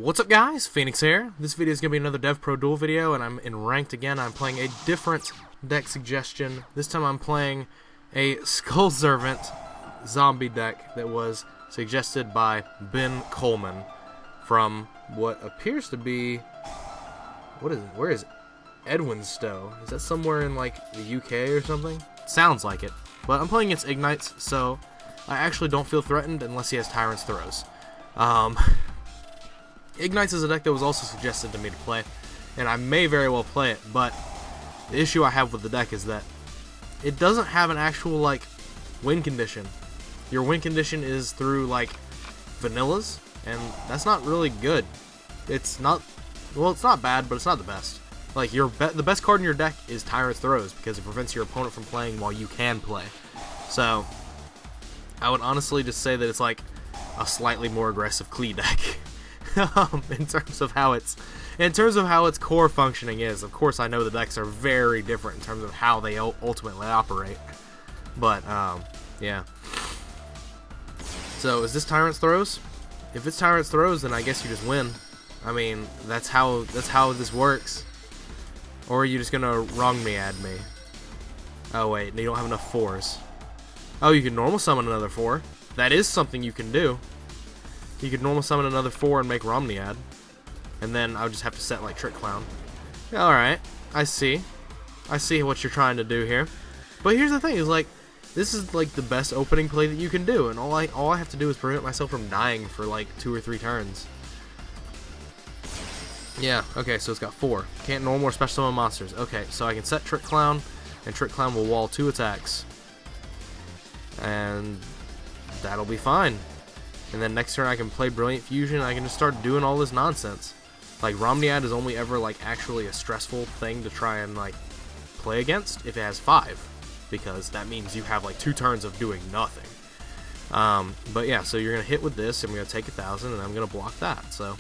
What's up guys, Phoenix here. This video is going to be another DevPro Duel video, and I'm in ranked again. I'm playing a different deck suggestion. This time I'm playing a Skull Servant zombie deck that was suggested by Ben Coleman from what appears to be, what is it? Where is it? Edwinstowe. Is that somewhere in like the UK or something? Sounds like it. But I'm playing against Igknights, so I actually don't feel threatened unless he has Tyrant's Throws. Igknights is a deck that was also suggested to me to play, and I may very well play it, but the issue I have with the deck is that it doesn't have an actual, like, win condition. Your win condition is through, like, vanillas, and that's not really good. It's not, well, it's not bad, but it's not the best. Like, the best card in your deck is Tyrant's Throws, because it prevents your opponent from playing while you can play. So, I would honestly just say that it's like a slightly more aggressive Klee deck. in terms of how its core functioning is. Of course, I know the decks are very different in terms of how they ultimately operate. But yeah. So is this Tyrant's Throws? If it's Tyrant's Throws, then I guess you just win. I mean, that's how this works. Or are you just gonna wrong me add me? Oh wait, you don't have enough 4s. Oh, you can normal summon another 4. That is something you can do. You could normal summon another 4 and make Romniad. And then I would just have to set like Trick Clown. Yeah, alright. I see. I see what you're trying to do here. But here's the thing, is like, this is like the best opening play that you can do, and all I have to do is prevent myself from dying for like 2 or 3 turns. Yeah, okay, so it's got 4. Can't normal or special summon monsters. Okay, so I can set Trick Clown, and Trick Clown will wall 2 attacks. And that'll be fine. And then next turn I can play Brilliant Fusion, and I can just start doing all this nonsense. Like, Romniad is only ever, like, actually a stressful thing to try and, like, play against if it has 5. Because that means you have, like, 2 turns of doing nothing. But yeah, so you're going to hit with this, and we're going to take 1,000, and I'm going to block that. So,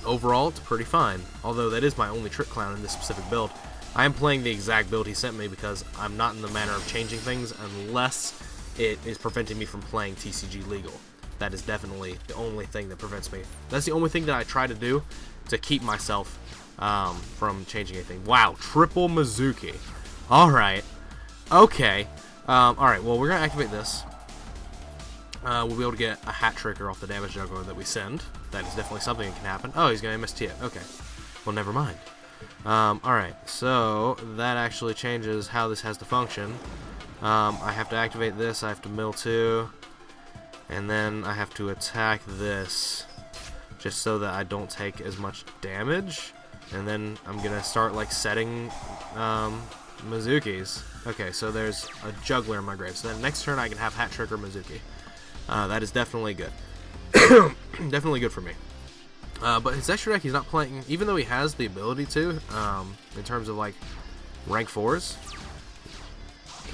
overall, it's pretty fine. Although that is my only Trick Clown in this specific build. I am playing the exact build he sent me because I'm not in the manner of changing things unless it is preventing me from playing TCG legal. That is definitely the only thing that prevents me. That's the only thing that I try to do to keep myself from changing anything. Wow, triple Mizuki. Alright. Okay. Alright, well, we're going to activate this. We'll be able to get a hat trigger off the damage juggler that we send. That is definitely something that can happen. Oh, he's going to MST it. Okay. Well, never mind. Alright, so that actually changes how this has to function. I have to activate this. I have to mill 2. And then I have to attack this just so that I don't take as much damage. And then I'm going to start like setting Mizukis. Okay, so there's a juggler in my grave. So then next turn I can have Hat Trick or Mizuki. That is definitely good. Definitely good for me. But his extra deck he's not playing, even though he has the ability to, in terms of like rank 4s.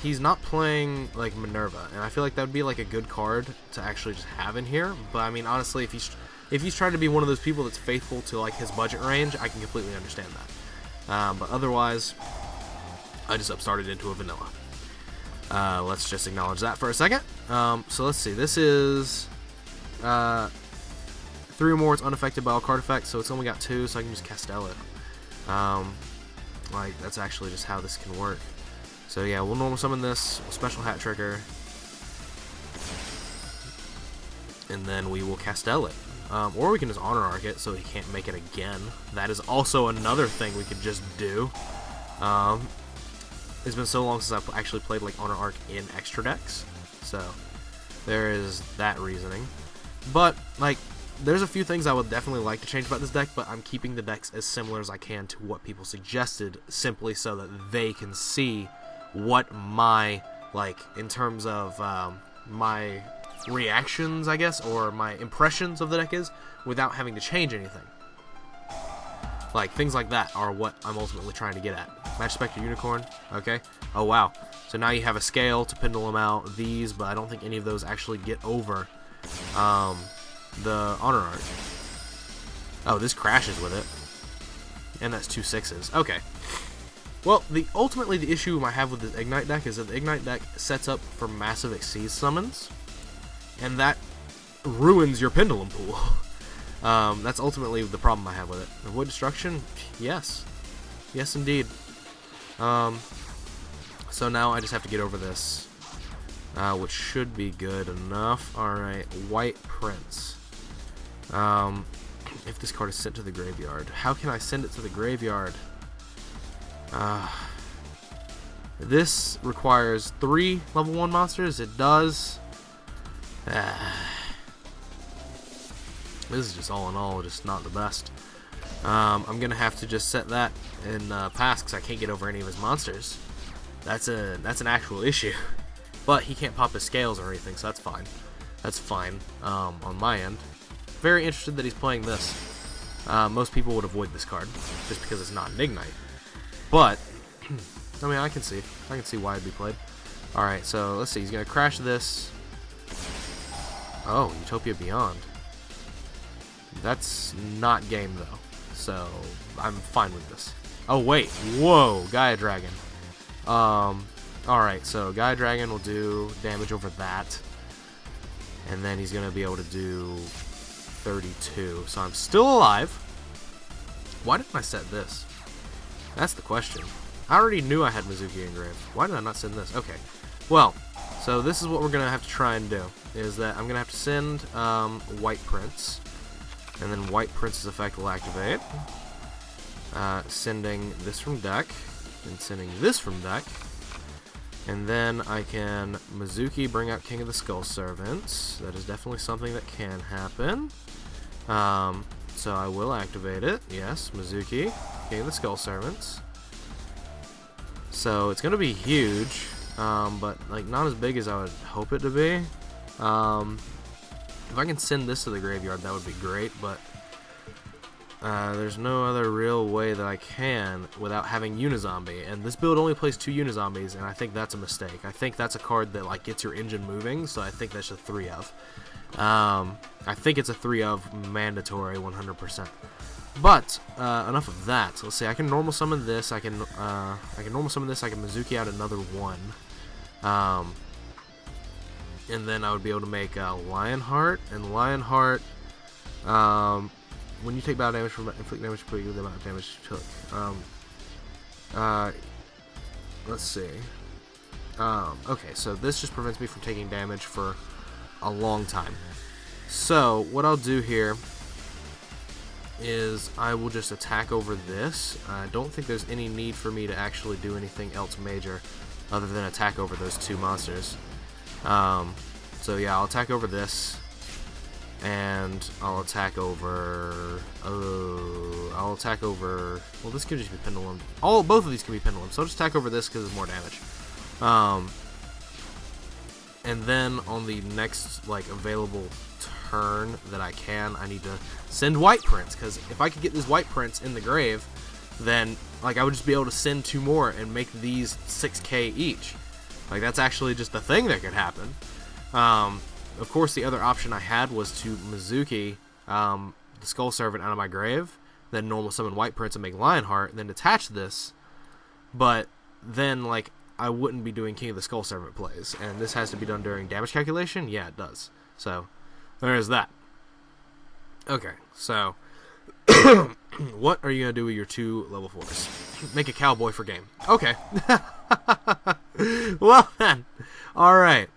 He's not playing like Minerva, and I feel like that would be like a good card to actually just have in here. But I mean, honestly, if he's trying to be one of those people that's faithful to like his budget range, I can completely understand that. But otherwise, I just upstarted into a vanilla. Let's just acknowledge that for a second. So let's see. This is 3 or more. It's unaffected by all card effects, so it's only got 2, so I can just Castell it. Like that's actually just how this can work. So yeah, we'll normal summon this, special hat trigger, and then we will Castell it. Or we can just Honor Arc it so he can't make it again. That is also another thing we could just do. It's been so long since I've actually played like Honor Arc in extra decks, so there is that reasoning. But like, there's a few things I would definitely like to change about this deck, but I'm keeping the decks as similar as I can to what people suggested, simply so that they can see what my, like, in terms of my reactions, I guess, or my impressions of the deck is, without having to change anything. Like, things like that are what I'm ultimately trying to get at. Match Spectre Unicorn, okay. Oh, wow. So now you have a scale to pendulum out these, but I don't think any of those actually get over the Honor Arc. Oh, this crashes with it. And that's 2 6s. Okay. Well, ultimately the issue I have with this Ignite deck is that the Ignite deck sets up for massive Exceed summons, and that ruins your Pendulum pool. That's ultimately the problem I have with it. Avoid destruction? Yes. Yes, indeed. So now I just have to get over this, which should be good enough. Alright, White Prince. If this card is sent to the graveyard. How can I send it to the graveyard? This requires 3 level 1 monsters. It does. This is just all in all just not the best. I'm gonna have to just set that in pass because I can't get over any of his monsters. That's an actual issue. But he can't pop his scales or anything, so that's fine. That's fine on my end. Very interested that he's playing this. Most people would avoid this card just because it's not an Ignite. But I mean, I can see why it'd be played. All right, so let's see. He's gonna crash this. Oh, Utopia Beyond. That's not game though, so I'm fine with this. Oh wait, whoa, Gaia Dragon. Alright, so Gaia Dragon will do damage over that, and then he's gonna be able to do 32. So I'm still alive. Why didn't I set this? That's the question. I already knew I had Mizuki engraved. Why did I not send this? Okay, well, so this is what we're gonna have to try and do. Is that I'm gonna have to send White Prince. And then White Prince's effect will activate, sending this from deck, and sending this from deck, and then I can Mizuki bring out King of the Skull Servants. That is definitely something that can happen. So I will activate it. Yes, Mizuki, King of the Skull Servants. So it's gonna be huge, but like not as big as I would hope it to be. If I can send this to the graveyard, that would be great, but there's no other real way that I can without having Unizombie, and this build only plays 2 Unizombies, and I think that's a mistake. I think that's a card that like gets your engine moving, so I think that's a 3 of. I think it's a 3 of mandatory 100%. But enough of that. So let's see. I can normal summon this. I can normal summon this. I can Mizuki out another 1. And then I would be able to make Lionheart, and Lionheart, when you take battle damage from inflict damage, put you the amount of damage you took. Let's see. Okay, so this just prevents me from taking damage for a long time. So what I'll do here is I will just attack over this. I don't think there's any need for me to actually do anything else major other than attack over those 2 monsters. So yeah, I'll attack over this, and I'll attack over, well, this could just be Pendulum. Both of these can be Pendulum, so I'll just attack over this because it's more damage. And then on the next, like, available turn that I need to send White Prince, because if I could get this White Prince in the grave, then, like, I would just be able to send 2 more and make these 6k each. Like, that's actually just a thing that could happen. Of course, the other option I had was to Mizuki the Skull Servant out of my grave, then normal summon White Prince and make Lionheart, and then detach this. But then, like, I wouldn't be doing King of the Skull Servant plays, and this has to be done during damage calculation? Yeah, it does. So, there is that. Okay, so, what are you going to do with your 2 level 4s? Make a cowboy for game. Okay. Well then, alright.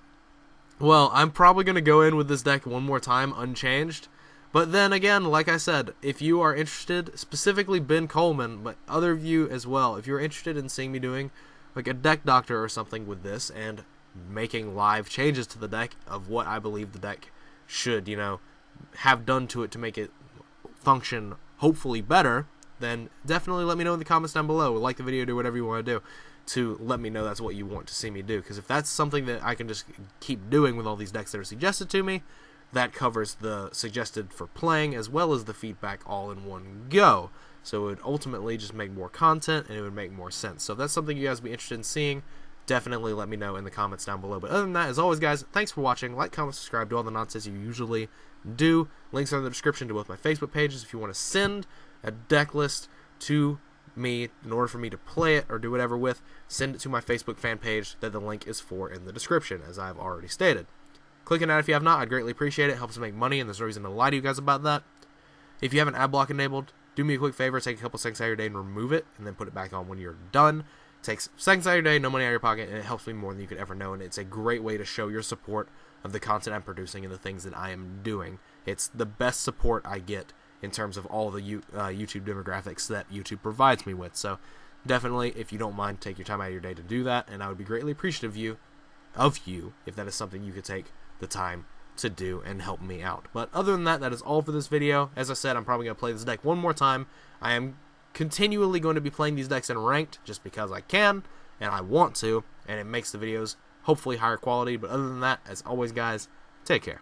Well, I'm probably going to go in with this deck one more time, unchanged. But then again, like I said, if you are interested, specifically Ben Coleman, but other of you as well, if you're interested in seeing me doing like a deck doctor or something with this, and making live changes to the deck of what I believe the deck should, you know, have done to it to make it function hopefully better, then definitely let me know in the comments down below. Like the video, do whatever you want to do to let me know that's what you want to see me do. Because if that's something that I can just keep doing with all these decks that are suggested to me, that covers the suggested for playing as well as the feedback all in one go. So it would ultimately just make more content, and it would make more sense. So if that's something you guys would be interested in seeing, definitely let me know in the comments down below. But other than that, as always, guys, thanks for watching. Like, comment, subscribe, do all the nonsense you usually do. Links are in the description to both my Facebook pages if you want to send a deck list to me in order for me to play it or do whatever with. Send it to my Facebook fan page that the link is for in the description, as I've already stated. Click on that if you have not. I'd greatly appreciate it. It helps me make money, and there's no reason to lie to you guys about that. If you have an ad block enabled, do me a quick favor, take a couple seconds out of your day and remove it, and then put it back on when you're done. It takes seconds out of your day, no money out of your pocket, and it helps me more than you could ever know, and it's a great way to show your support of the content I'm producing and the things that I am doing. It's the best support I get in terms of all the YouTube demographics that YouTube provides me with. So definitely, if you don't mind, take your time out of your day to do that, and I would be greatly appreciative of you if that is something you could take the time to do and help me out. But other than that, that is all for this video. As I said, I'm probably going to play this deck one more time. I am continually going to be playing these decks in ranked just because I can and I want to, and it makes the videos hopefully higher quality. But other than that, as always guys, take care.